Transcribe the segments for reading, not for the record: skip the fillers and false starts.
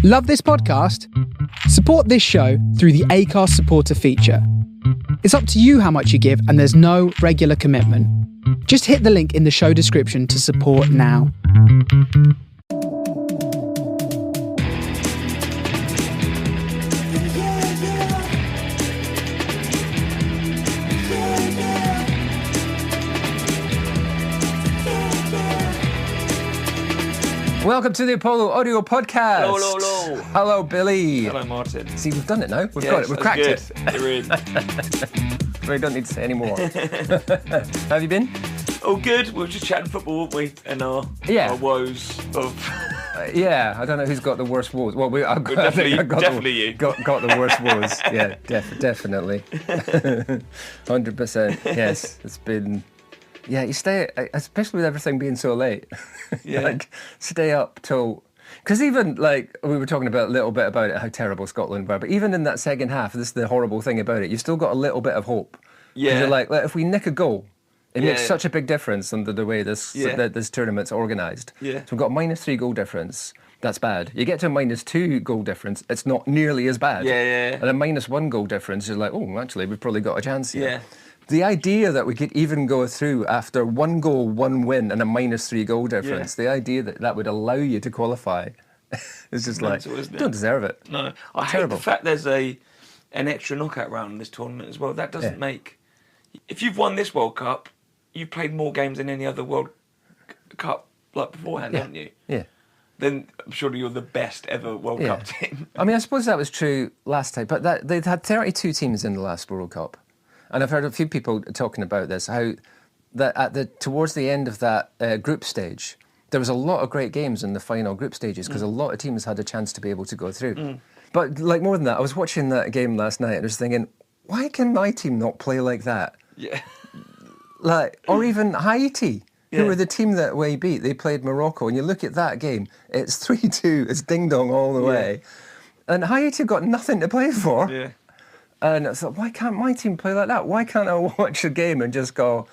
Love this podcast? Support this show through the Acast supporter feature. It's up to you how much you give, and there's no regular commitment. Just hit the link in the show description to support now. Welcome to the Apollo Audio Podcast. Hello. Hello, Billy. Hello, Martin. See, we've done it now. We've Yes, got it. We've cracked that's it. good. You're in. We don't need to say any more. How have you been? Oh, good. We were just chatting football, weren't we? And our woes of... Yeah, I don't know who's got the worst woes. Well, I think definitely, I got definitely you. Got the worst woes. Yeah, definitely. 100%. Yes, it's been... Yeah, you stay, especially with everything being so late. Yeah. Like, stay up till... Because even, like, we were talking about a little bit about it, how terrible Scotland were, but even in that second half, this is the horrible thing about it, you've still got a little bit of hope. 'Cause Yeah. you're like, if we nick a goal, it makes Yeah. such a big difference under the way this tournament's organised. Yeah. So we've got a -3 goal difference. That's bad. You get to a -2 goal difference, it's not nearly as bad. Yeah. And a -1 goal difference, you're like, oh, actually, we've probably got a chance here. Yeah. The idea that we could even go through after 1 goal, 1 win, and a -3 goal difference, the idea that that would allow you to qualify is just like, Mental, isn't you it? don't deserve it. No. I Terrible. hate the fact there's an extra knockout round in this tournament as well. That doesn't make... If you've won this World Cup, you've played more games than any other World Cup like beforehand, haven't you? Yeah. Then I'm sure you're the best ever World Cup team. I mean, I suppose that was true last time, but they'd had 32 teams in the last World Cup. And I've heard a few people talking about this, how that towards the end of that group stage, there was a lot of great games in the final group stages because a lot of teams had a chance to be able to go through. But like more than that, I was watching that game last night and I was thinking, why can my team not play like that? Yeah. Like, or even Haiti, who Yeah. were the team that we beat. They played Morocco, and you look at that game, it's 3-2, it's ding-dong all the way. And Haiti got nothing to play for. Yeah. And it's like, why can't my team play like that? Why can't I watch a game and just go,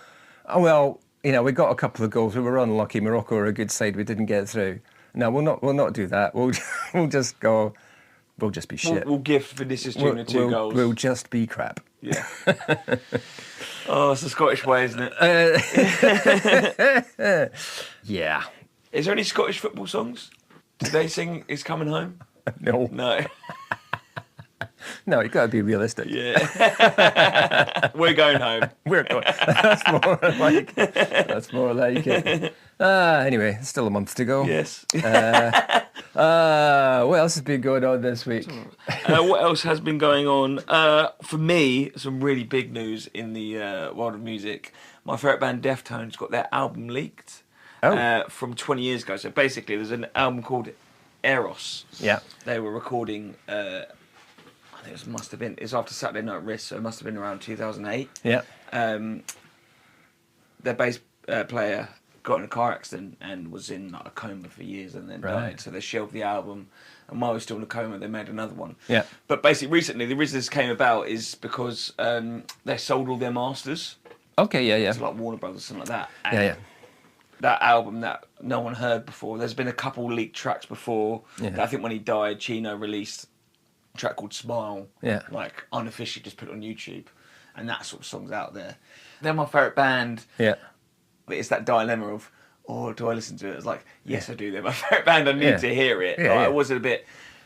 oh, well, you know, we got a couple of goals, we were unlucky, Morocco are a good side, we didn't get through. No, we'll not do that. We'll just go, we'll just be shit. We'll gift Vinicius Junior 2 goals. We'll just be crap. Yeah. Oh, it's the Scottish way, isn't it? Yeah. Is there any Scottish football songs? Do they sing Is Coming Home? No. No. No, you've got to be realistic. Yeah. We're going home. We're going. That's more like it. Anyway, still a month to go. Yes. What else has been going on this week? What else has been going on? For me, some really big news in the world of music. My favourite band, Deftones, got their album leaked from 20 years ago. So basically, there's an album called Eros. Yeah. They were recording... I think it's after Saturday Night Risk, so it must have been around 2008. Yeah. Their bass player got in a car accident and was in like a coma for years and then died. So they shelved the album, and while he was still in a coma, they made another one. Yeah. But basically, recently, the reason this came about is because they sold all their masters. Okay. Yeah. To like Warner Brothers, something like that. And Yeah. that album that no one heard before. There's been a couple leaked tracks before. Yeah. That I think when he died, Chino released a track called Smile. Yeah. Like unofficially just put it on YouTube. And that sort of song's out there. They're my favourite band. Yeah. But it's that dilemma of, oh, do I listen to it? It's like, yes, I do. They're my favourite band. I need to hear it. Yeah, It was a bit...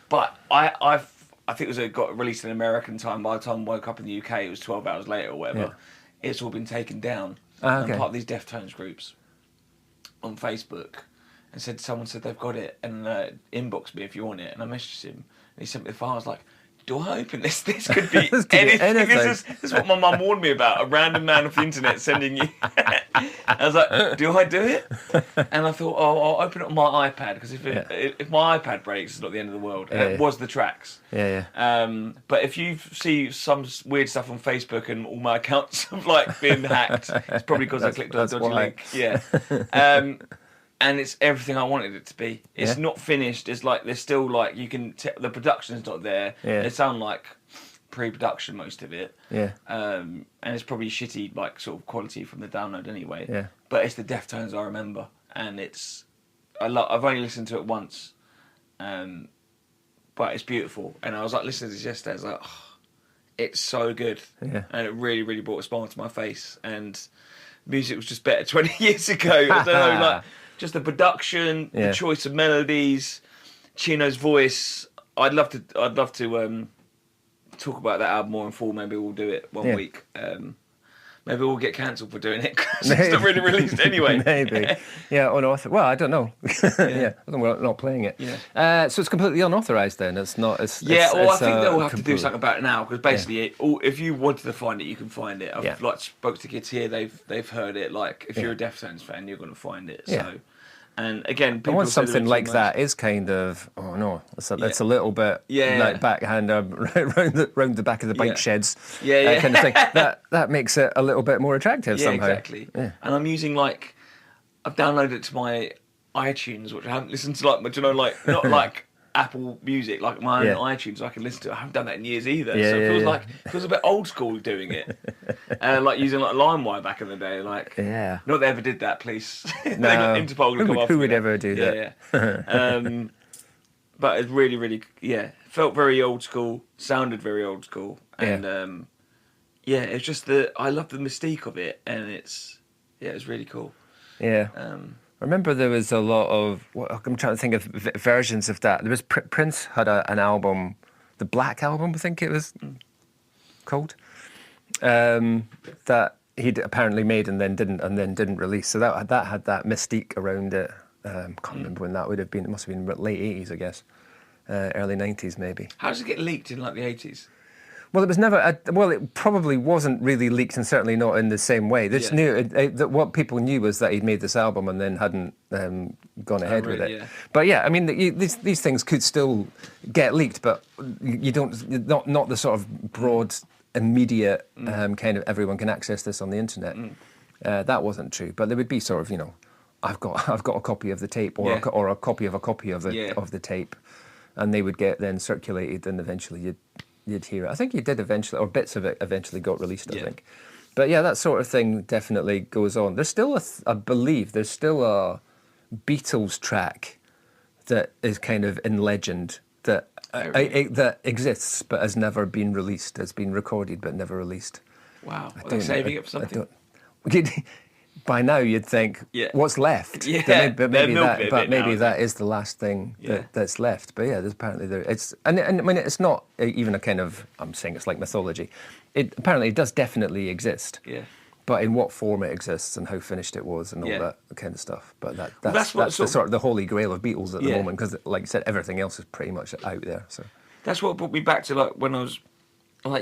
But I think it got released in American time. By the time I woke up in the UK, it was 12 hours later or whatever. Yeah. It's all been taken down. Okay. I'm part of these Deftones groups on Facebook, and someone said they've got it, and inbox me if you want it. And I messaged him, and he sent me the file. I was like, do I open this? This could be This could be anything. anything. This is what my mum warned me about, a random man off the internet sending you. I was like, do I do it? And I thought, I'll open it on my iPad, because if my iPad breaks, it's not the end of the world. And it was the tracks. Yeah. But if you see some weird stuff on Facebook and all my accounts have like been hacked, it's probably because I clicked on a dodgy link. Yeah. And it's everything I wanted it to be. It's not finished. It's like there's still like the production's not there. Yeah. They sound like pre-production, most of it. Yeah. And it's probably shitty like sort of quality from the download anyway. Yeah. But it's the Deftones I remember, and it's I've only listened to it once, but it's beautiful. And I was like listening to this yesterday. I was like, oh, it's so good, Yeah. and it really, really brought a smile to my face. And music was just better 20 years ago. I don't know, like just the production, the choice of melodies, Chino's voice. I'd love to talk about that album more in full. Maybe we'll do it one week. Maybe we'll get cancelled for doing it because it's not really released anyway. Maybe. Yeah, unauthorized. Well, I don't know. We're not playing it. Yeah. So it's completely unauthorized then. It's not. I think they'll have to do something about it now because basically, if you wanted to find it, you can find it. I've like spoke to kids here. They've heard it. Like if you're a Deftones fan, you're going to find it. So. And again, people once something like that is kind of it's a little bit like backhand round the back of the bike sheds, kind of thing. That makes it a little bit more attractive somehow. Exactly. Yeah. And I'm using I've downloaded it to my iTunes, which I haven't listened to not like Apple Music, like my own iTunes. I can listen to. I haven't done that in years either. So it feels a bit old school doing it, like using LimeWire back in the day. Not that they ever did that, please. No, Interpol who would ever do that? Yeah. But it's really, really, felt very old school, sounded very old school, and it's just I love the mystique of it, and it's really cool. Yeah. I remember there was a lot of. I'm trying to think of versions of that. There was Prince had an album, the Black Album, I think it was called, that he'd apparently made and then didn't release. So that had that mystique around it. Can't remember when that would have been. It must have been late 80s, I guess, early 90s maybe. How does it get leaked in the 80s? Well, it was never. It probably wasn't really leaked, and certainly not in the same way. They just knew that what people knew was that he'd made this album and then hadn't gone ahead with it. Yeah. But I mean, these things could still get leaked, but you don't. Not the sort of broad, immediate kind of everyone can access this on the internet. That wasn't true, but there would be sort of I've got a copy of the tape or a copy of a copy of the tape, and they would get then circulated, and eventually you'd hear it. I think you did eventually, or bits of it eventually got released, I think. But that sort of thing definitely goes on. There's still I believe there's still a Beatles track that is kind of in legend that that exists but has never been released. It's been recorded but never released. Wow. Are they saving it for something? By now you'd think, what's left? Maybe that is the last thing that's left. But there's apparently and I mean it's not even a kind of, I'm saying it's like mythology. It apparently does definitely exist. Yeah. But in what form it exists and how finished it was and all that kind of stuff. But that's the sort of the holy grail of Beatles at the moment, because like you said, everything else is pretty much out there. So that's what brought me back to when I was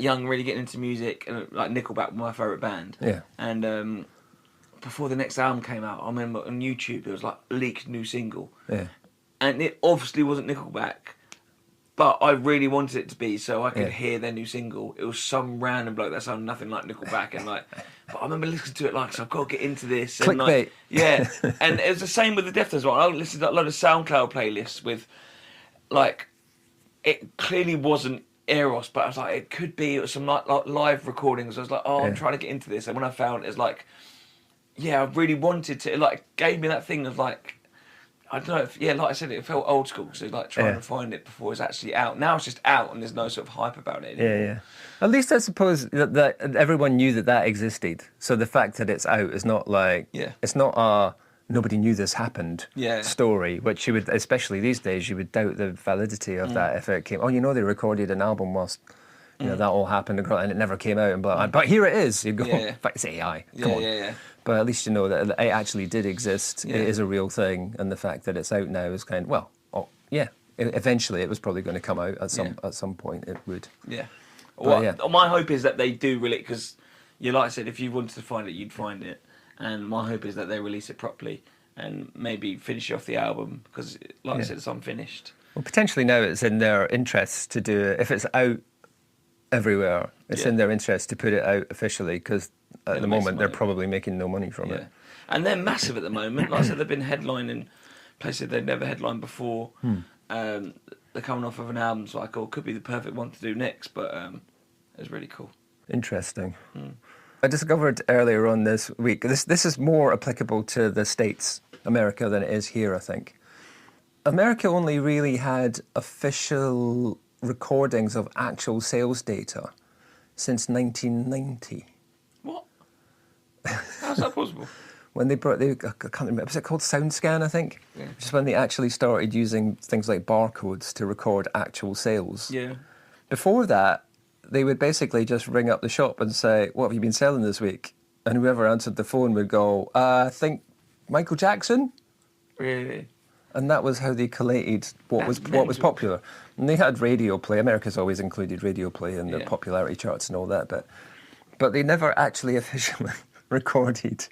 young, really getting into music, and Nickelback was my favourite band. Yeah. And before the next album came out, I remember on YouTube there was leaked new single. Yeah. And it obviously wasn't Nickelback, but I really wanted it to be, so I could hear their new single. It was some random bloke that sounded nothing like Nickelback, and but I remember listening to it so I've got to get into this. And clickbait. And it was the same with the Deftones one. I listened to a lot of SoundCloud playlists with it clearly wasn't Eros, but I was it could be. It was some live recordings. I was I'm trying to get into this, and when I found it, it's I really wanted to. It gave me that thing of I don't know. Like I said, it felt old school. So trying to find it before it's actually out. Now it's just out, and there's no sort of hype about it anymore. Yeah. At least I suppose that everyone knew that existed. So the fact that it's out is not it's not a nobody knew this happened story. Which you would, especially these days, you would doubt the validity of that if it came. They recorded an album whilst. That all happened and it never came out and blah. But here it is. You go. In fact, it's AI. Come on. Yeah. But at least you know that it actually did exist. It is a real thing, and the fact that it's out now is kind of eventually it was probably going to come out at some point. It would. Yeah. My hope is that they do release, because like I said, if you wanted to find it, you'd find it. And my hope is that they release it properly and maybe finish off the album, because I said, it's unfinished. Well, potentially now it's in their interest to do it. If it's out everywhere, it's in their interest to put it out officially, because at the moment they're probably making no money from it. And they're massive at the moment. Like I said, they've been headlining places they've never headlined before. They're coming off of an album, so it could be the perfect one to do next, but it's really cool. Interesting. I discovered earlier on this week, this is more applicable to the States, America, than it is here, I think. America only really had official recordings of actual sales data since 1990. What? How's that possible? When I can't remember, was it called SoundScan, I think? Yeah. Which is when they actually started using things like barcodes to record actual sales. Yeah. Before that, they would basically just ring up the shop and say, what have you been selling this week? And whoever answered the phone would go, I think Michael Jackson? Really? And that was how they collated what was popular. And they had radio play. America's always included radio play in their popularity charts and all that, but they never actually officially recorded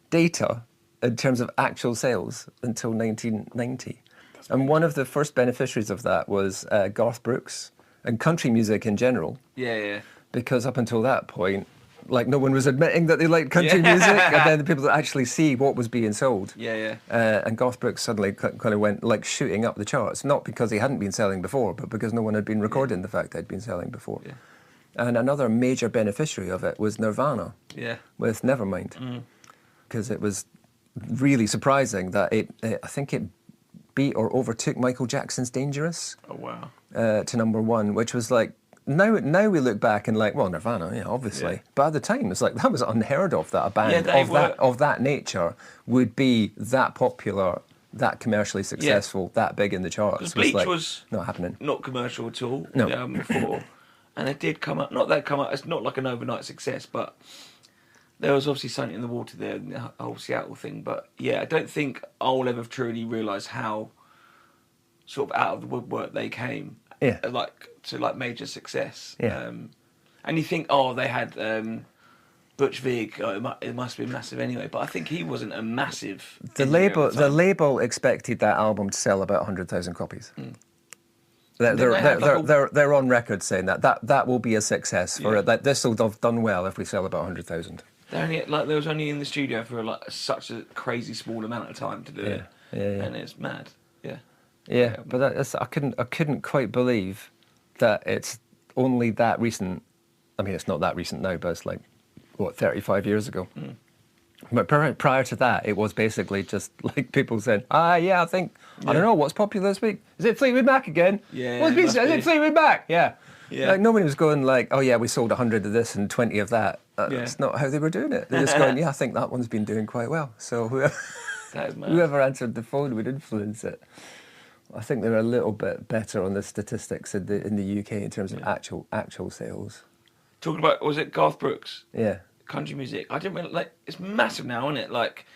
data in terms of actual sales until 1990. And one of the first beneficiaries of that was Garth Brooks and country music in general. Yeah. Because up until that point, like, no one was admitting that they liked country music, and then the people that actually see what was being sold. Yeah. And Garth Brooks suddenly kind of went, like, shooting up the charts, not because he hadn't been selling before, but because no one had been recording the fact they'd been selling before. Yeah. And another major beneficiary of it was Nirvana. Yeah. With Nevermind. Because it was really surprising that I think it beat or overtook Michael Jackson's Dangerous. Oh, wow. To number one, which was like, now we look back and like, well, Nirvana, yeah, obviously. Yeah. But at the time, it's like, that was unheard of, that a band of that nature would be that popular, that commercially successful, that big in the charts. Because Bleach was not happening. Not commercial at all. No. Before. And it did come up, it's not like an overnight success, but there was obviously something in the water there, the whole Seattle thing. But yeah, I don't think I'll ever truly realise how sort of out of the woodwork they came. Yeah. To major success. Yeah. And you think, they had Butch Vig. It must be massive anyway. But I think he wasn't a massive. The label expected that album to sell about 100,000 copies. They're on record saying that will be a success for it. That this will have done well if we sell about 100,000. They was only in the studio for such a crazy small amount of time to do it. Yeah. And it's mad. Yeah. Yeah, but I couldn't quite believe that it's only that recent. I mean, it's not that recent now, but it's 35 years ago. But prior to that, it was basically just like people saying, I think, I don't know, what's popular this week? Is it Fleetwood Mac again? Yeah. Is it Fleetwood Mac? Yeah. Yeah. Like, nobody was going like, oh yeah, we sold 100 of this and 20 of that. That's not how they were doing it. They're just going, I think that one's been doing quite well. So whoever answered the phone would influence it. I think they're a little bit better on the statistics in the UK in terms of actual sales. Talking about, was it Garth Brooks? Yeah. Country music. I didn't really, it's massive now, isn't it? Like,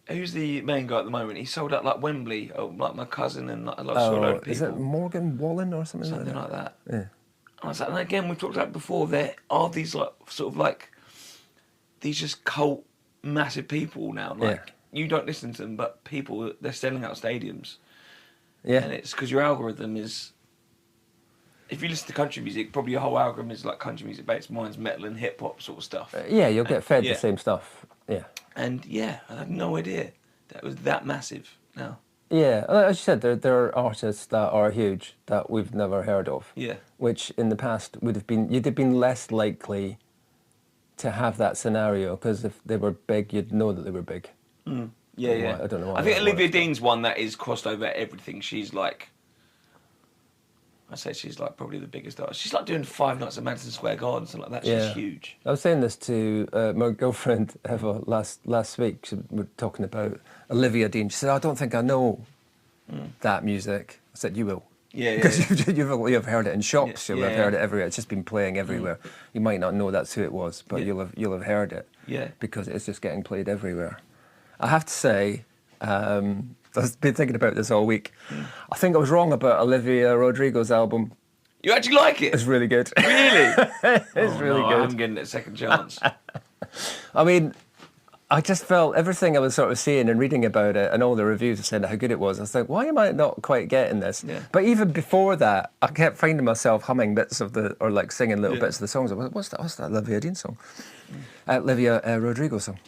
who's the main guy at the moment? He sold out Wembley, my cousin, and a lot of people. Is it Morgan Wallen or something like that? Yeah. And I was like, and again, we've talked about it before, there are these these just cult massive people now. You don't listen to them, but people, they're selling out stadiums. Yeah. And it's because your algorithm is, if you listen to country music, probably your whole algorithm is like country music based. Mine's metal and hip hop sort of stuff. You'll get fed the same stuff. Yeah. And I had no idea that it was that massive now. Yeah, as you said, there are artists that are huge that we've never heard of. Yeah. Which in the past you'd have been less likely to have that scenario, because if they were big, you'd know that they were big. Yeah. I don't know why. I think Olivia Dean's one that is crossed over everything. She's I'd say she's probably the biggest artist. She's doing 5 nights at Madison Square Garden, something like that. She's huge. I was saying this to my girlfriend Eva last week. We were talking about Olivia Dean. She said, I don't think I know that music. I said, you will. Yeah. Because you've heard it in shops. You'll have heard it everywhere. It's just been playing everywhere. You might not know that's who it was, but you'll have heard it. Yeah. Because it's just getting played everywhere. I have to say, I've been thinking about this all week. I think I was wrong about Olivia Rodrigo's album. You actually like it? It's really good. Really? It's really good. I'm getting it a second chance. I mean, I just felt everything I was sort of seeing and reading about it, and all the reviews saying how good it was. I was like, why am I not quite getting this? Yeah. But even before that, I kept finding myself humming bits of singing little bits of the songs. What's that Olivia Dean song? Olivia Rodrigo song.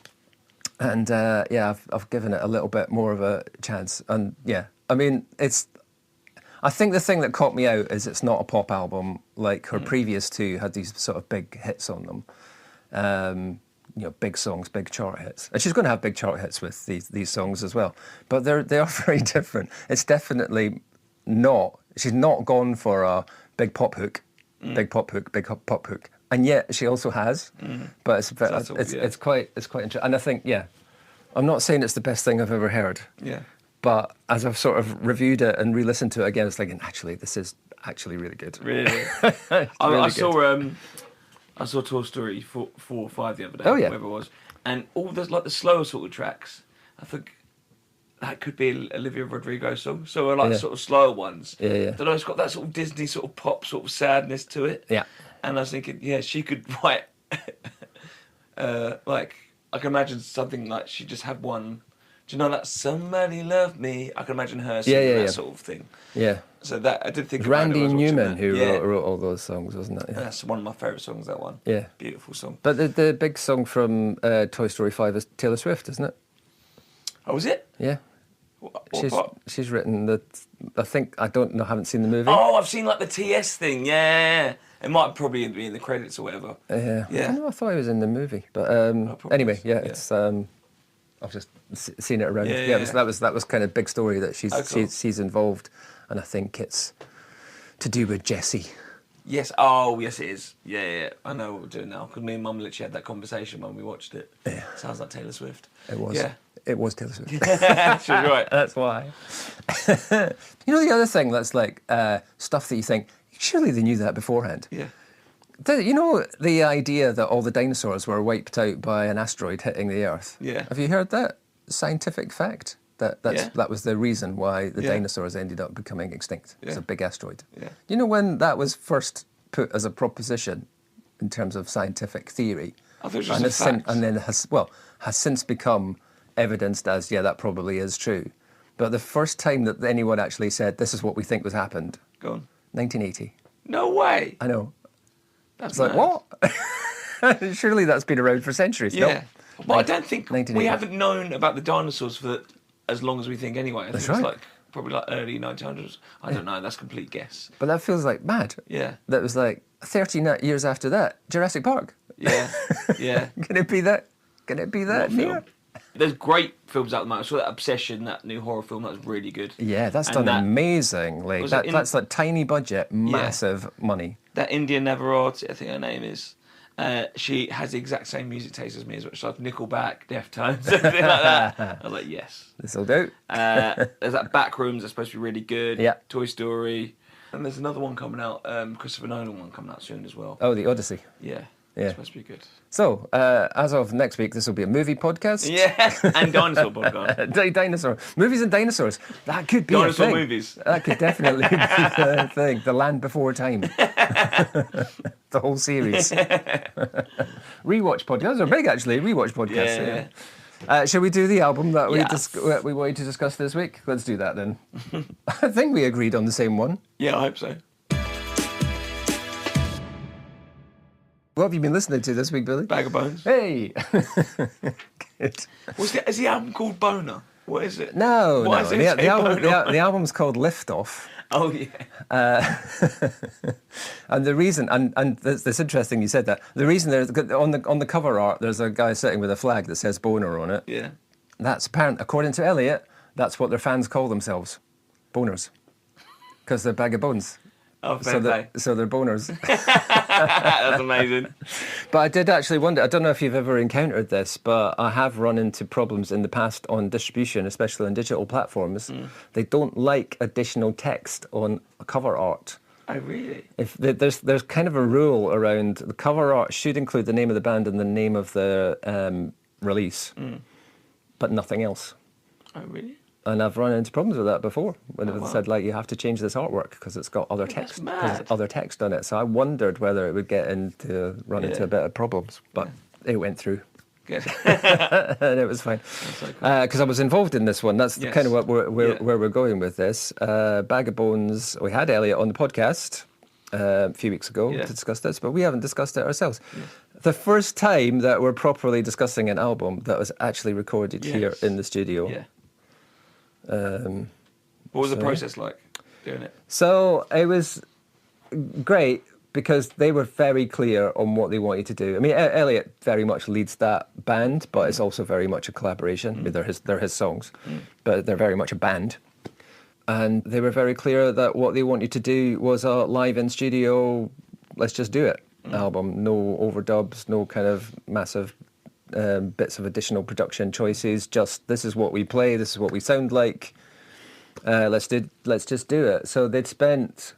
And I've given it a little bit more of a chance. And I mean, I think the thing that caught me out is it's not a pop album like her previous two had these sort of big hits on them. big songs, big chart hits. And she's going to have big chart hits with these songs as well. But they are very different. It's definitely not. She's not gone for a big pop hook, big pop hook. And yet she also has. But it's quite interesting. And I think, I'm not saying it's the best thing I've ever heard. Yeah. But as I've sort of reviewed it and re-listened to it again, it's like, actually, this is actually really good. Really? I saw Toy Story 4 or 5 the other day, whatever it was. And all the slower sort of tracks, I think that could be an Olivia Rodrigo song. So sort of slower ones. Yeah. I don't know, it's got that sort of Disney sort of pop sort of sadness to it. Yeah. And I was thinking, she could write, I can imagine something like she just had one. Do you know that Somebody Love Me? I can imagine her singing that sort of thing. Yeah. So that I did think. Randy Newman who wrote all those songs, wasn't it? Yeah. That's one of my favourite songs. That one. Yeah. Beautiful song. But the big song from Toy Story 5 is Taylor Swift, isn't it? Oh, is it? Yeah. What? She's written the. I think I don't know. Haven't seen the movie. Oh, I've seen the TS thing. Yeah. It might probably be in the credits or whatever. Yeah. I thought it was in the movie, but anyway, it's. I've just seen it around. That was kind of big story that she's involved, and I think it's to do with Jessie. Yes. Oh, yes, it is. Yeah. I know what we're doing now because me and Mum literally had that conversation when we watched it. Yeah. Sounds like Taylor Swift. It was. Yeah. It was Taylor Swift. She was right. That's why. The other thing that's like stuff that you think surely they knew that beforehand. Yeah. The idea that all the dinosaurs were wiped out by an asteroid hitting the Earth? Yeah. Have you heard that scientific fact? That was the reason why the dinosaurs ended up becoming extinct. It's a big asteroid. Yeah. You know when that was first put as a proposition in terms of scientific theory? I thought it was just a fact. And then has since become evidenced as, that probably is true. But the first time that anyone actually said, this is what we think was happened. Go on. 1980. No way. I know. That's like, what? Surely that's been around for centuries. Yeah. No? But I don't think we haven't known about the dinosaurs for as long as we think anyway. I think it's probably early 1900s. I don't know. That's a complete guess. But that feels like mad. Yeah. That was 13 years after that. Jurassic Park. Yeah. Yeah. Can it be that? Can it be that near? There's great films out at the moment. I saw that Obsession, that new horror film, that was really good. Yeah, that's done amazingly. That's like tiny budget, massive money. That India Navarrete, I think her name is, she has the exact same music taste as me, as much like Nickelback, Deftones, everything like that. I was like, yes. This'll do. There's that Backrooms that's supposed to be really good. Yeah. Toy Story. And there's another one coming out, Christopher Nolan one coming out soon as well. Oh, The Odyssey. Yeah. It's supposed to be good. So, as of next week, this will be a movie podcast. Yeah, and dinosaur podcast. Dinosaur. Movies and dinosaurs. That could be dinosaur a thing. Movies. That could definitely be a thing. The Land Before Time. The whole series. Rewatch podcast. Those are big, actually. Rewatch podcasts. Yeah. Shall we do the album that we wanted to discuss this week? Let's do that then. I think we agreed on the same one. Yeah, I hope so. What have you been listening to this week, Billy? Bag of Bones. Hey! Good. Is the album called Boner? What is it? No. The album's called Liftoff. Oh, yeah. And the reason, and it's interesting you said that, the reason there's, on the cover art, there's a guy sitting with a flag that says Boner on it. Yeah. That's apparent, according to Elliot, that's what their fans call themselves. Boners. Because they're bag of bones. Oh, so they're boners. That's amazing. But I did actually wonder, I don't know if you've ever encountered this, but I have run into problems in the past on distribution, especially on digital platforms. They don't like additional text on cover art. Oh, really? If there's kind of a rule around the cover art should include the name of the band and the name of the release, but nothing else. Oh, really? And I've run into problems with that before when they've said, you have to change this artwork because it's got other text. Because it's other text on it. So I wondered whether it would into a bit of problems, but it went through. Good. And it was fine. Because I was involved in this one. That's kind of where we're going with this. Bag of Bones. We had Elliot on the podcast a few weeks ago to discuss this, but we haven't discussed it ourselves. Yeah. The first time that we're properly discussing an album that was actually recorded here in the studio. Yeah. What was the process like doing it? So it was great, because they were very clear on what they wanted to do. I mean, Elliot very much leads that band, but it's also very much a collaboration. I mean, they're his songs, but they're very much a band. And they were very clear that what they wanted to do was a live in studio, let's just do it album. No overdubs, no kind of massive bits of additional production choices. Just this is what we play, this is what we sound like. Let's just do it. So they'd spent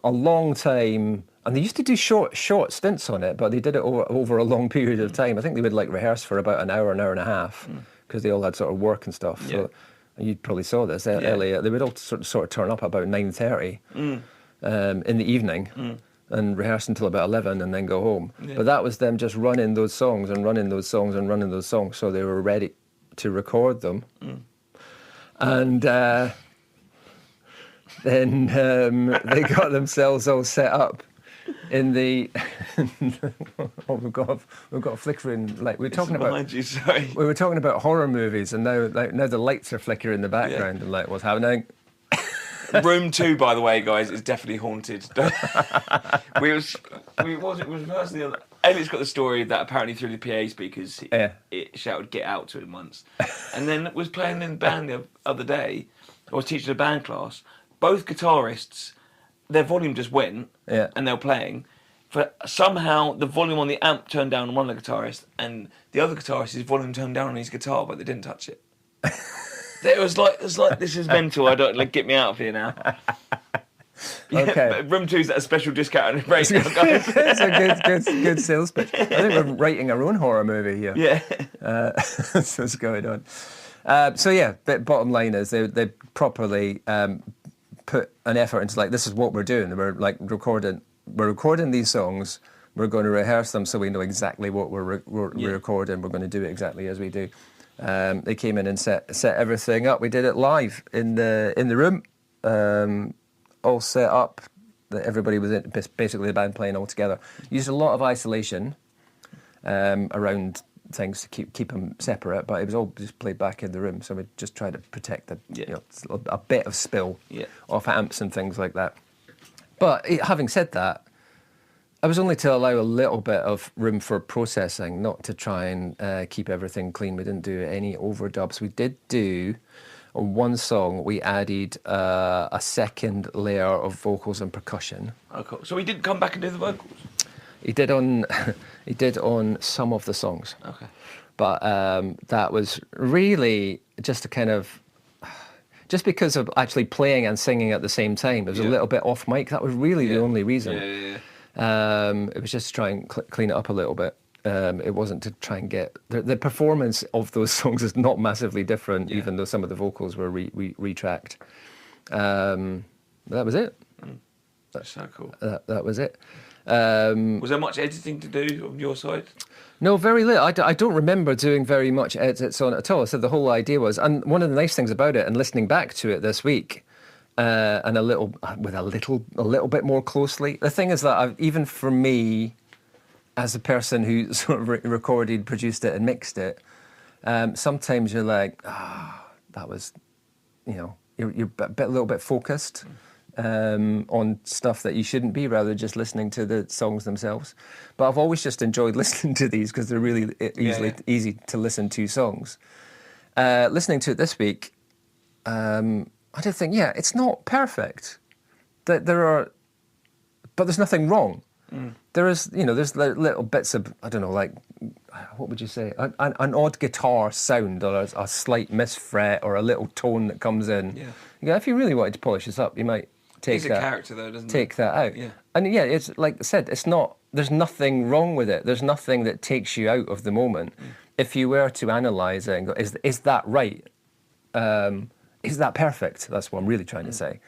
a long time, and they used to do short stints on it, but they did it over a long period of time. I think they would like rehearse for about an hour and a half, because they all had sort of work and stuff. Yeah. So you probably saw this earlier. They would all sort of turn up about 9:30 in the evening and rehearse until about 11 and then go home. Yeah. But that was them just running those songs and running those songs and running those songs, so they were ready to record them. And then they got themselves all set up in the. Oh, we've got a flickering light. We were talking about. You, sorry. We were talking about horror movies, and now the lights are flickering in the background, and like, what's happening? Room 2, by the way, guys, is definitely haunted. we was rehearsing the other. Elliot's got the story that apparently through the PA speakers, it shouted "get out" to him once, and then was playing in the band the other day. I was teaching a band class. Both guitarists, their volume just went, and they were playing. But somehow the volume on the amp turned down on one of the guitarists, and the other guitarist, his volume turned down on his guitar, but they didn't touch it. It was like this is mental. I don't get me out of here now. Okay. Room 2's at a special discount rate now, guys. It's a good sales pitch. I think we're writing our own horror movie here. Yeah. That's what's going on. But bottom line is they properly put an effort into like, this is what we're doing. We're like recording these songs. We're going to rehearse them so we know exactly what we're recording. We're going to do it exactly as we do. They came in and set everything up. We did it live in the room, all set up. Everybody was in, basically the band playing all together. Used a lot of isolation around things to keep them separate, but it was all just played back in the room. So we just tried to protect a bit of spill off amps and things like that. But having said that, I was only to allow a little bit of room for processing, not to try and keep everything clean. We didn't do any overdubs. We did do, on one song, we added a second layer of vocals and percussion. Oh, cool. So he didn't come back and do the vocals? He did on some of the songs. Okay. But that was really just a kind of, just because of actually playing and singing at the same time. It was a little bit off mic. That was really the only reason. Yeah. It was just to try and clean it up a little bit. It wasn't to try and get... The performance of those songs is not massively different, even though some of the vocals were retracked. That was it. That's so cool. That was it. Was there much editing to do on your side? No, very little. I don't remember doing very much edits on it at all. So the whole idea was... And one of the nice things about it, and listening back to it this week... and a little bit more closely. The thing is that even for me, as a person who sort of recorded, produced it, and mixed it, sometimes you're like, that was, you're a little bit focused on stuff that you shouldn't be, rather than just listening to the songs themselves. But I've always just enjoyed listening to these because they're really easy to listen to songs. Listening to it this week. I did think, it's not perfect. But there's nothing wrong. There is, there's little bits of, I don't know, like, what would you say? An odd guitar sound, or a slight misfret, or a little tone that comes in. Yeah. You go, if you really wanted to polish this up, you might take that. He's a character, though, doesn't he? Take that out. Yeah. And it's like I said, it's not. There's nothing wrong with it. There's nothing that takes you out of the moment. If you were to analyse it and go, is that right? Is that perfect? That's what I'm really trying to say.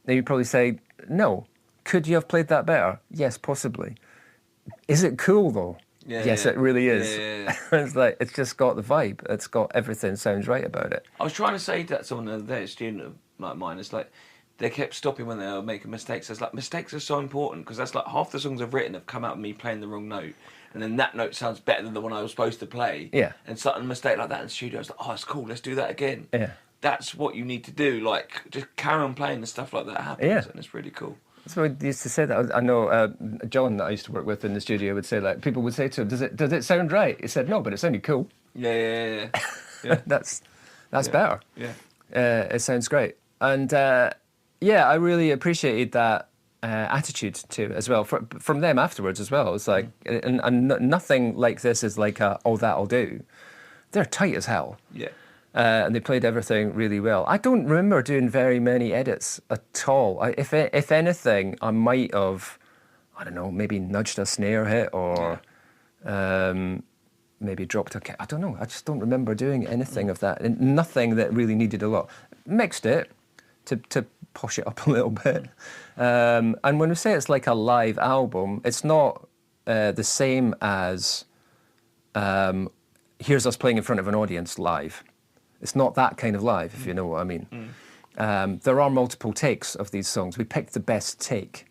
Then you'd probably say, no. Could you have played that better? Yes, possibly. Is it cool, though? Yes, it really is. Yeah. It's like, it's just got the vibe. It's got everything sounds right about it. I was trying to say that to someone the other day, a student of like mine, it's like, they kept stopping when they were making mistakes. It's like, mistakes are so important, because that's like half the songs I've written have come out of me playing the wrong note. And then that note sounds better than the one I was supposed to play. Yeah. And something, a mistake like that in the studio, I was like, oh, it's cool, let's do that again. Yeah. That's what you need to do. Like, just carry on playing and stuff like that happens, and it's really cool. That's what we used to say. That I know John that I used to work with in the studio would say, like, people would say to him, does it sound right? He said, no, but it sounded cool. Yeah. That's better. Yeah. It sounds great. And I really appreciated that attitude too, as well, from them afterwards as well. It's like, and nothing like this is like that'll do. They're tight as hell. Yeah. And they played everything really well. I don't remember doing very many edits at all. If anything, I might have, I don't know, maybe nudged a snare hit or maybe dropped a kick. I don't know. I just don't remember doing anything of that. And nothing that really needed a lot. Mixed it to posh it up a little bit. And when we say it's like a live album, it's not the same as here's us playing in front of an audience live. It's not that kind of live, if you know what I mean. There are multiple takes of these songs. We picked the best take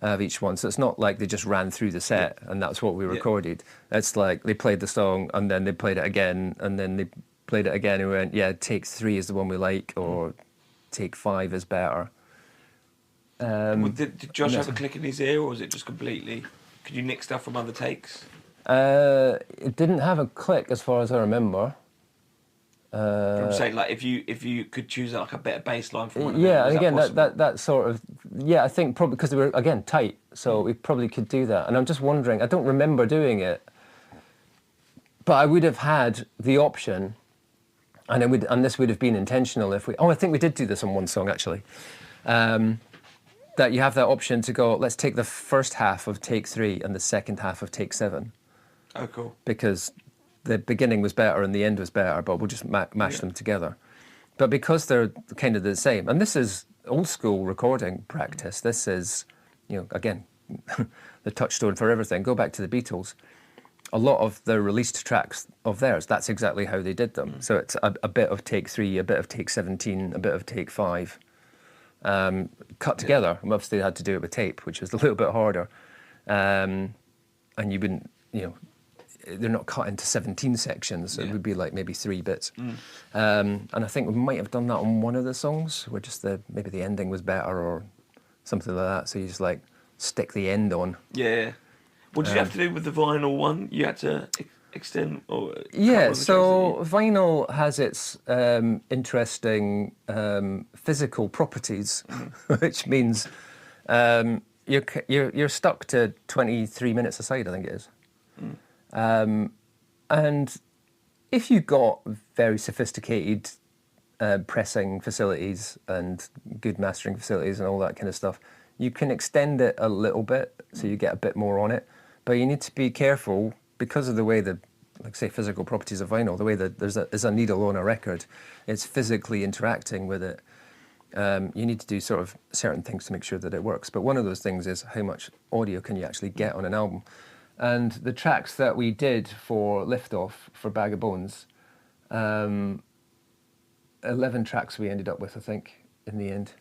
of each one, so it's not like they just ran through the set and that's what we recorded. It's like they played the song and then they played it again and then they played it again and we went, yeah, take 3 is the one we like, or take 5 is better. Did Josh have a click in his ear, or was it just completely... Could you nick stuff from other takes? It didn't have a click as far as I remember. I'm saying, like, if you could choose like a better bass line from one of them, and again, that sort of, I think probably because they were, again, tight, so we probably could do that. And I'm just wondering, I don't remember doing it, but I would have had the option, and this would have been intentional if I think we did do this on one song, actually, that you have that option to go, let's take the first half of take 3 and the second half of take 7. Oh, cool. Because the beginning was better and the end was better, but we'll just mash them together. But because they're kind of the same, and this is old school recording practice, this is, again, the touchstone for everything. Go back to the Beatles. A lot of the released tracks of theirs, that's exactly how they did them. So it's a bit of take 3, a bit of take 17, a bit of take 5, cut together. And obviously they had to do it with tape, which was a little bit harder. And you wouldn't, they're not cut into 17 sections, so it would be like maybe 3 bits. And I think we might have done that on one of the songs, where just maybe the ending was better or something like that, so you just like stick the end on. Yeah. What did you have to do with the vinyl one? You had to extend or... so vinyl has its interesting physical properties, which means you're stuck to 23 minutes a side, I think it is. And if you got very sophisticated pressing facilities and good mastering facilities and all that kind of stuff, you can extend it a little bit so you get a bit more on it. But you need to be careful because of the way the, like say, physical properties of vinyl, the way that there's a needle on a record, it's physically interacting with it. You need to do sort of certain things to make sure that it works. But one of those things is how much audio can you actually get on an album. And the tracks that we did for Liftoff, for Bag of Bones, 11 tracks we ended up with, I think, in the end.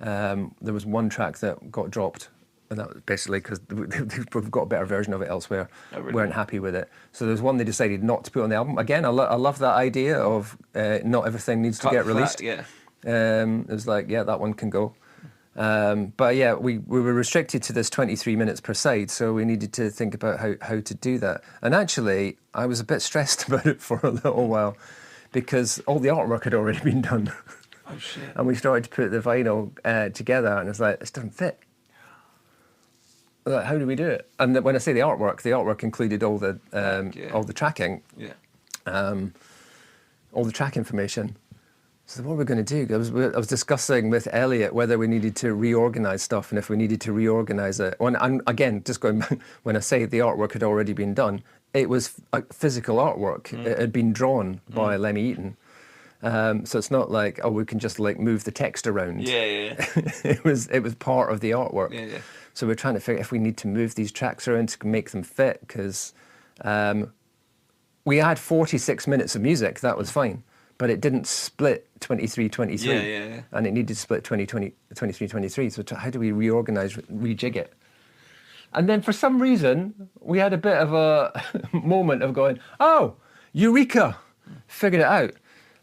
There was one track that got dropped, and that was basically because we've got a better version of it elsewhere. Oh, really? Weren't happy with it. So there's one they decided not to put on the album. Again, I love that idea of not everything needs to get released. Yeah. It was like, yeah, that one can go. But yeah, we were restricted to this 23 minutes per side, so we needed to think about how to do that. And actually, I was a bit stressed about it for a little while because all the artwork had already been done. Oh, shit. And we started to put the vinyl together, and it's like, this doesn't fit. Like, how do we do it? And when I say the artwork included all the tracking, all the track information. So what we're going to do, I was discussing with Elliot whether we needed to reorganise stuff and if we needed to reorganise it. And again, just going back, when I say the artwork had already been done, it was physical artwork. It had been drawn by Lemmy Eaton. So it's not like, we can just like move the text around. Yeah. It was part of the artwork. Yeah. So we're trying to figure if we need to move these tracks around to make them fit, because we had 46 minutes of music, that was fine. But it didn't split 23-23. Yeah. And it needed to split 23-23. So how do we reorganise, rejig it? And then for some reason, we had a bit of a moment of going, eureka! Figured it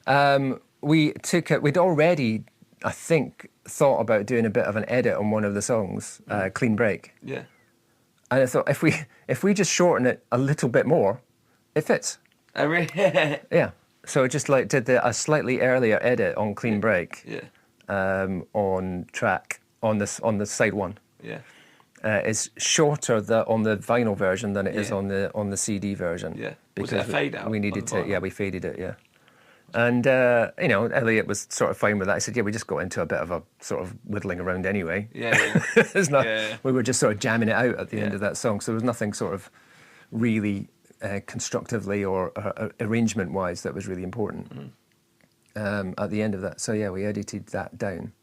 out. We'd already, I think, thought about doing a bit of an edit on one of the songs, Clean Break. Yeah. And I thought, if we just shorten it a little bit more, it fits. Oh, really? Yeah. So I just like did a slightly earlier edit on Clean Break. Yeah. On the side one. Yeah. It's shorter on the vinyl version than it is on the CD version. Yeah. Because was it a fade out? We needed to. Yeah, we faded it. Yeah. And Elliot was sort of fine with that. I said, yeah, we just got into a bit of a sort of whittling around anyway. Yeah. It's not. Yeah. We were just sort of jamming it out at the end of that song, so there was nothing sort of really constructively or arrangement-wise that was really important at the end of that. So yeah, we edited that down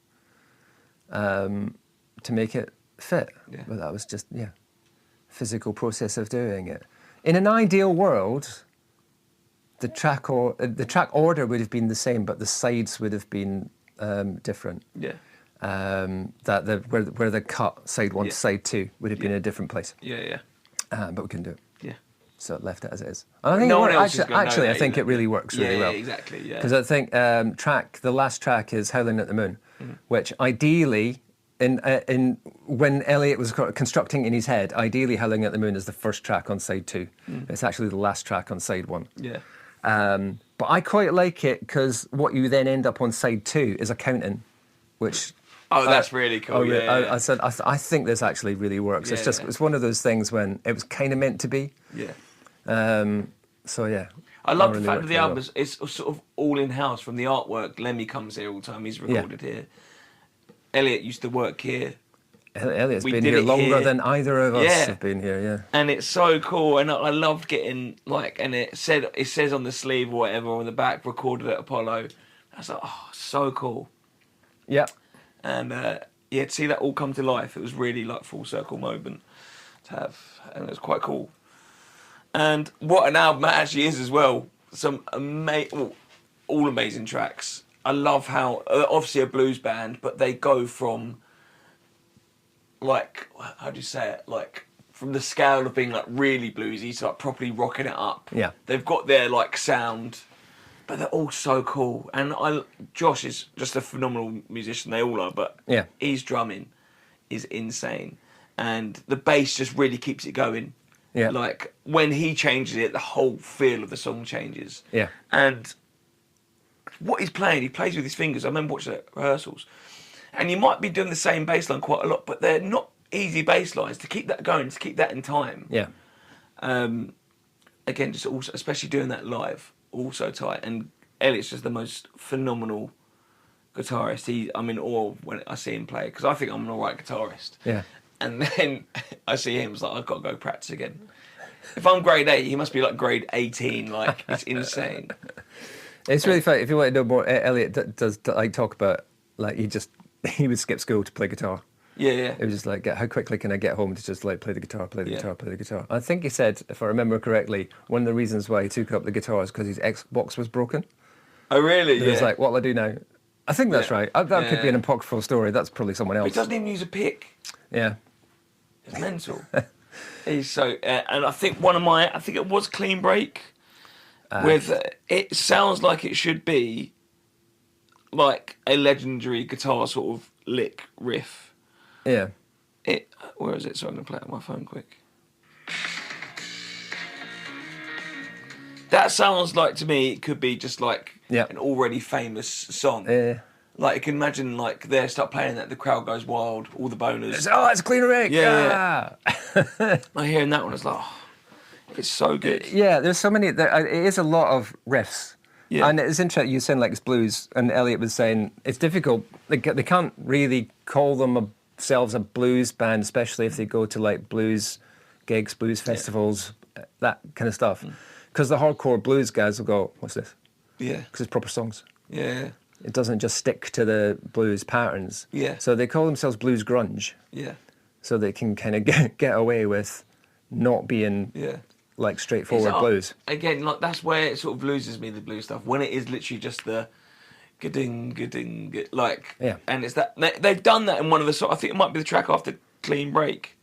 to make it fit. Yeah. But that was just physical process of doing it. In an ideal world, the track order would have been the same, but the sides would have been different. Yeah. Where the cut side one to side two would have been in a different place. Yeah. But we couldn't do it. Yeah. So it left it as it is. And I think No one else is gonna know actually, I that think either. it really works really well. Yeah, exactly. Yeah. Because I think the last track is "Howling at the Moon," which ideally, in when Elliot was constructing in his head, ideally "Howling at the Moon" is the first track on side two. It's actually the last track on side one. Yeah. But I quite like it because what you then end up on side two is a counting, which. Oh, that's really cool. I said I think this actually really works. Yeah, It's one of those things when it was kind of meant to be. Yeah. So yeah. I love really the fact worked that the really album well. is sort of all in house from the artwork. Lemmy comes here all the time. He's recorded here. Elliot used to work here. Elliot's We been did here it longer here. than either of us Yeah. have been here. Yeah. And it's so cool, and I loved getting and it says on the sleeve or whatever on the back, recorded at Apollo. I was like, oh, so cool. Yeah. And to see that all come to life, it was really like full circle moment to have, and it was quite cool. And what an album it actually is as well. Some all amazing tracks. I love how obviously a blues band, but they go from like, how do you say it, like from the scale of being like really bluesy to like properly rocking it up. Yeah. They've got their like sound, but they're all so cool. And Josh is just a phenomenal musician. They all are, but his drumming is insane, and the bass just really keeps it going. Yeah. Like when he changes it, the whole feel of the song changes. Yeah. And what he's playing, he plays with his fingers. I remember watching the rehearsals. And you might be doing the same bass line quite a lot, but they're not easy bass lines to keep that going, to keep that in time. Yeah. Again, just also, especially doing that live, also tight. And Elliot's just the most phenomenal guitarist. I'm in awe when I see him play, because I think I'm an alright guitarist. Yeah. And then I see him, it's like, I've got to go practice again. If I'm grade 8, he must be like grade 18. Like, it's insane. It's really funny. If you want to know more, Elliot does like talk about, like, he would skip school to play guitar. Yeah. It was just like, how quickly can I get home to just like play the guitar. I think he said, if I remember correctly, one of the reasons why he took up the guitar is because his Xbox was broken. Oh, really? He was like, what'll I do now? I think that's right. That could be an apocryphal story. That's probably someone else. But he doesn't even use a pick. Yeah. It's mental. He's so, and I think I think it was Clean Break. With it sounds like it should be like a legendary guitar sort of lick riff. Yeah. Where is it? So I'm gonna play it on my phone quick. That sounds like to me it could be just like an already famous song. Yeah. Like you can imagine, like they start playing that, the crowd goes wild, all the boners. It's a Clean Break. Yeah. I hearing that one, it's like, it's so good. Yeah, there's so many. It is a lot of riffs. Yeah. And it's interesting. You saying like it's blues, and Elliot was saying it's difficult. They can't really call themselves a blues band, especially if they go to like blues gigs, blues festivals, that kind of stuff. Because the hardcore blues guys will go, "What's this?" Yeah. Because it's proper songs. Yeah. It doesn't just stick to the blues patterns. Yeah. So they call themselves blues grunge. Yeah. So they can kind of get away with not being like straightforward blues. Again, like that's where it sort of loses me, the blues stuff, when it is literally just the ga-ding, like, and it's that they've done that in one of the I think it might be the track after Clean Break,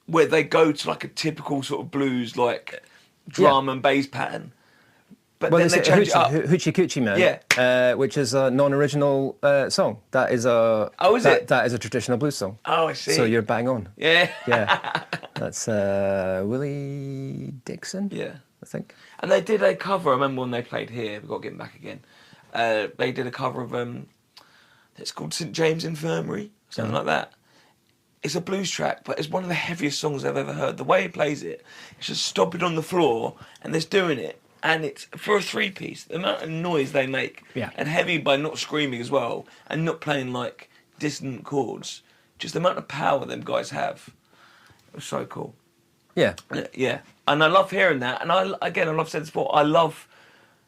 where they go to like a typical sort of blues like drum and bass pattern, But Well, then it's they change it up. Hoochie Coochie Man, which is a non-original song. That is a that is a traditional blues song. Oh, I see. So you're bang on. Yeah. That's Willie Dixon. Yeah, I think. And they did a cover. I remember when they played here. We've got to get them back again. They did a cover of it's called St James Infirmary, something like that. It's a blues track, but it's one of the heaviest songs I've ever heard. The way he plays it, it's just stomping on the floor and they're doing it. And it's for a three-piece, the amount of noise they make, and heavy by not screaming as well, and not playing like dissonant chords. Just the amount of power them guys have. It was so cool. Yeah. Yeah. And I love hearing that. And I love said sport.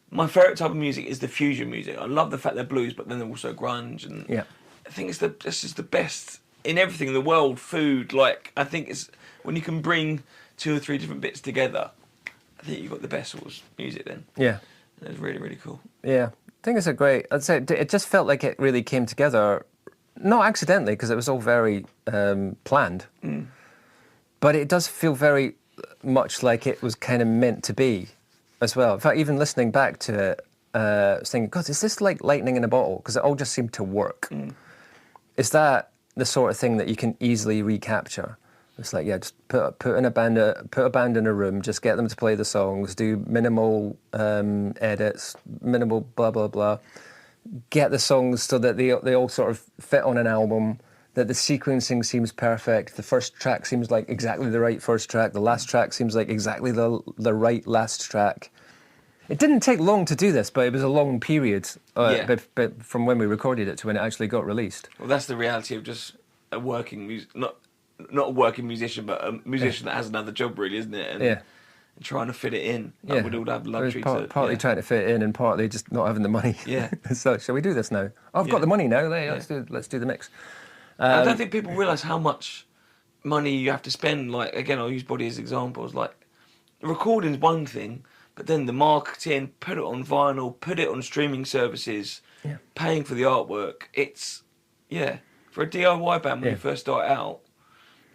My favourite type of music is the fusion music. I love the fact they're blues, but then they're also grunge. And I think this is the best in everything in the world. Food, I think it's when you can bring 2 or 3 different bits together. I think you've got the best sort of music then. Yeah. And it's really, really cool. Yeah. I think it's I'd say it just felt like it really came together, not accidentally, because it was all very planned. But it does feel very much like it was kind of meant to be as well. In fact, even listening back to it, I was thinking, God, is this like lightning in a bottle? Because it all just seemed to work. Is that the sort of thing that you can easily recapture? It's like, just put a band in a room, just get them to play the songs, do minimal edits, minimal blah blah blah, get the songs so that they all sort of fit on an album, that the sequencing seems perfect, the first track seems like exactly the right first track, the last track seems like exactly the right last track. It didn't take long to do this, but it was a long period but from when we recorded it to when it actually got released. Well, that's the reality of just a working not a working musician, but a musician that has another job, really, isn't it? And trying to fit it in. We'd all have luxury partly trying to fit it in and partly just not having the money. Yeah. So, shall we do this now? I've got the money now. Let's do the mix. I don't think people realise how much money you have to spend. Like, again, I'll use Body as examples. Like, recording's one thing, but then the marketing, put it on vinyl, put it on streaming services, paying for the artwork. It's, for a DIY band when you first start out,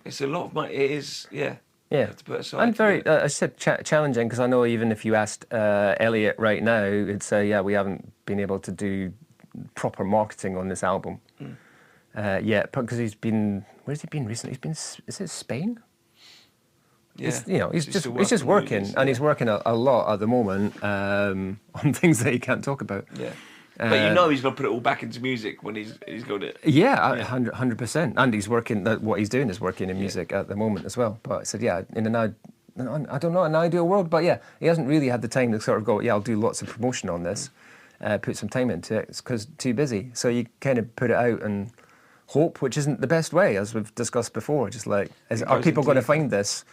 it's a lot of money. It is, You have to put aside. And very, I said challenging, because I know even if you asked Elliot right now, he'd say, we haven't been able to do proper marketing on this album yet, because he's been, where's he been recently? Is it Spain? Yeah. He's just working, and he's working a lot at the moment on things that he can't talk about. Yeah. But he's going to put it all back into music when he's got it. 100%. And he's working, what he's doing is working in music at the moment as well. But I said, in I don't know, an ideal world, but he hasn't really had the time to sort of go, I'll do lots of promotion on this, put some time into it, because too busy. So you kind of put it out and hope, which isn't the best way, as we've discussed before. Just like, are people going to find this?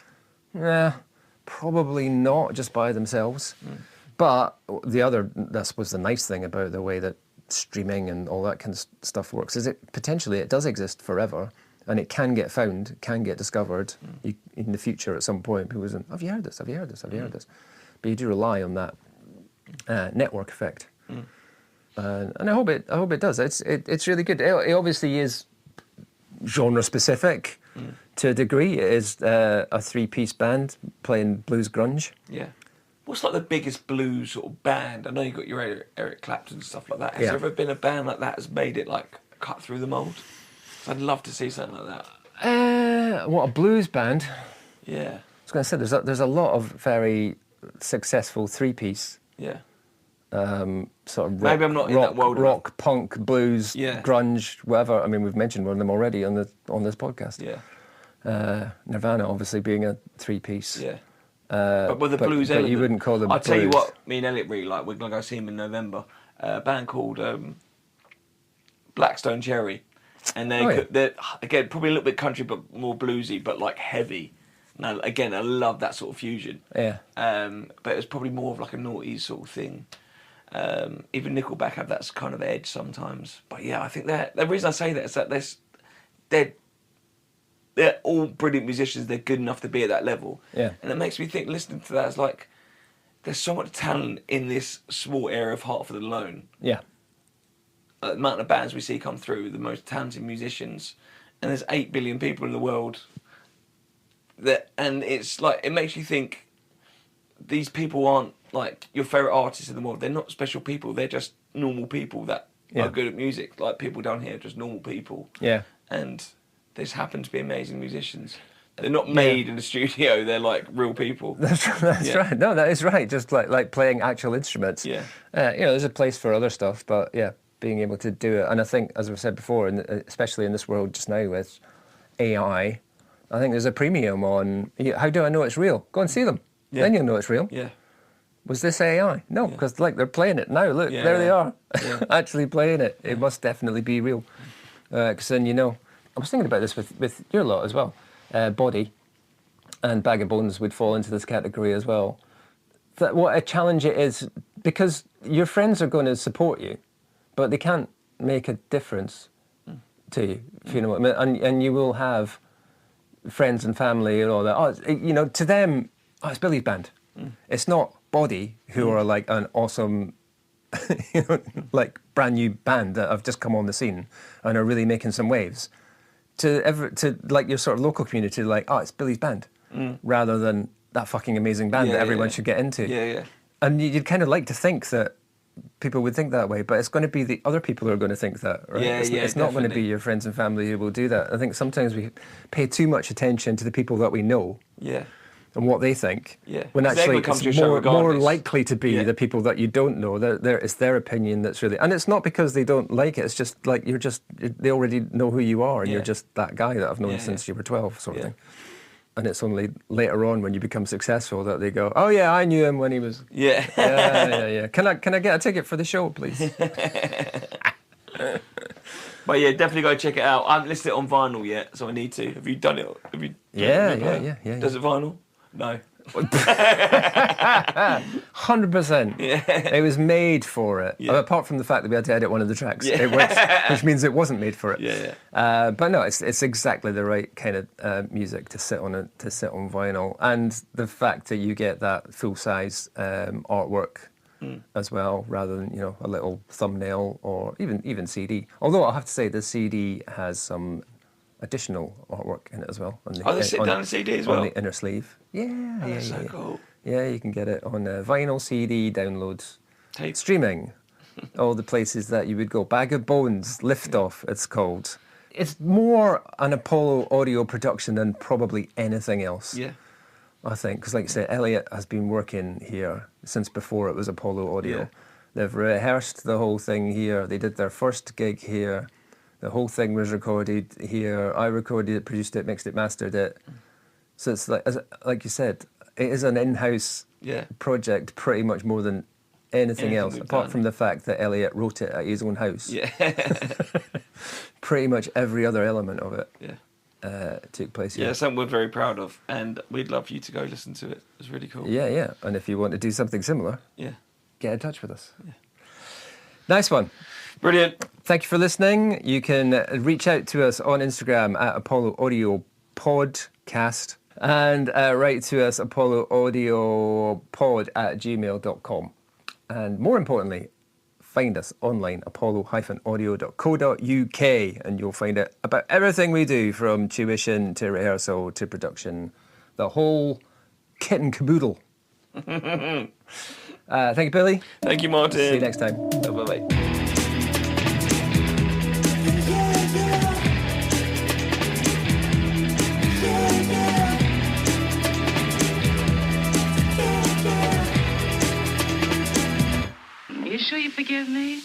Probably not, just by themselves. But that was the nice thing about the way that streaming and all that kind of stuff works, is it does exist forever, and it can get found, can get discovered in the future at some point. People say, have you heard this? Have you heard this? Have you heard this? But you do rely on that network effect. And I hope it does. It's really good. It obviously is genre specific to a degree. It is a 3-piece band playing blues grunge. Yeah. What's like the biggest blues sort of band? I know you've got your Eric Clapton and stuff like that. Has there ever been a band like that that's made it like cut through the mould? I'd love to see something like that. What, a blues band? Yeah. I was going to say there's a lot of very successful 3-piece. Yeah. Sort of maybe I'm not in that world. Rock, punk, blues, grunge, whatever. I mean, we've mentioned one of them already on this podcast. Yeah. Nirvana, obviously, being a 3-piece. Yeah. But with the blues element, you wouldn't call them I'll blues. tell you what, me and Elliot really like. We're going to go see him in November. A band called Blackstone Cherry. And they're, again, probably a little bit country, but more bluesy, but like heavy. Now, again, I love that sort of fusion. Yeah. But it's probably more of like a noughties sort of thing. Even Nickelback have that kind of edge sometimes. But I think the reason I say that is that they're all brilliant musicians. They're good enough to be at that level. Yeah. And it makes me think, listening to that, it's like, there's so much talent in this small area of Hertford alone. Yeah. The amount of bands we see come through, the most talented musicians, and there's 8 billion people in the world. And it's like, it makes you think, these people aren't like your favourite artists in the world. They're not special people. They're just normal people that are good at music. Like people down here are just normal people. Yeah. And they just happen to be amazing musicians. They're not made in the studio. They're like real people. That's right. No, that is right. Just like playing actual instruments. Yeah. There's a place for other stuff, but yeah, being able to do it. And I think, as I've said before, and especially in this world just now with AI, I think there's a premium on, how do I know it's real? Go and see them. Yeah. Then you'll know it's real. Yeah. Was this AI? No, because they're playing it now. Look, there they are, actually playing it. It must definitely be real. Because then I was thinking about this with your lot as well. Body and Bag of Bones would fall into this category as well. That what a challenge it is, because your friends are going to support you, but they can't make a difference to you, if you know what I mean. And you will have friends and family and all that. To them, it's Billy's band. It's not Body, who are like an awesome, like brand new band that have just come on the scene and are really making some waves. To like your sort of local community, like, it's Billy's band, rather than that fucking amazing band that everyone should get into. Yeah, yeah. And you'd kind of like to think that people would think that way, but it's going to be the other people who are going to think that, right? It's not going to be your friends and family who will do that. I think sometimes we pay too much attention to the people that we know. Yeah. And what they think, when Because actually it's more likely to be Yeah. the people that you don't know. It's their opinion that's really, and it's not because they don't like it. It's just like they already know who you are, and you're just that guy that I've known since you were 12, sort of thing. And it's only later on when you become successful that they go, oh yeah, I knew him when he was. Yeah. Can I get a ticket for the show, please? But yeah, definitely go check it out. I haven't listed it on vinyl yet, so I need to. Have you done it? Yeah. Does it vinyl? No. 100%. Yeah. It was made for it. Yeah. Apart from the fact that we had to edit one of the tracks, Yeah. which means it wasn't made for it. Yeah. But no, it's exactly the right kind of music to sit on vinyl, and the fact that you get that full size artwork as well, rather than a little thumbnail or even CD. Although I'll have to say the CD has some additional artwork in it as well. They sit down the CD as well? On the inner sleeve. Yeah. That's so cool. Yeah, you can get it on vinyl, CD, downloads, Tape. streaming, all the places that you would go. Bag of Bones, Liftoff, it's called. It's more an Apollo audio production than probably anything else. Yeah. I think, because like you said, Elliot has been working here since before it was Apollo Audio. Yeah. They've rehearsed the whole thing here. They did their first gig here. The whole thing was recorded here. I recorded it, produced it, mixed it, mastered it. So it's like you said, it is an in-house project pretty much more than anything else, apart from the fact that Elliot wrote it at his own house. Yeah. Pretty much every other element of it took place here. Yeah, something we're very proud of, and we'd love you to go listen to it. It's really cool. Yeah. And if you want to do something similar, get in touch with us. Yeah. Nice one. Brilliant. Thank you for listening. You can reach out to us on Instagram at Apollo Audio Podcast and write to us apolloaudiopod@gmail.com. And more importantly, find us online, apollo-audio.co.uk, and you'll find out about everything we do, from tuition to rehearsal to production, the whole kit and caboodle. Thank you, Billy. Thank you, Martin. See you next time. Bye-bye. You sure you forgive me?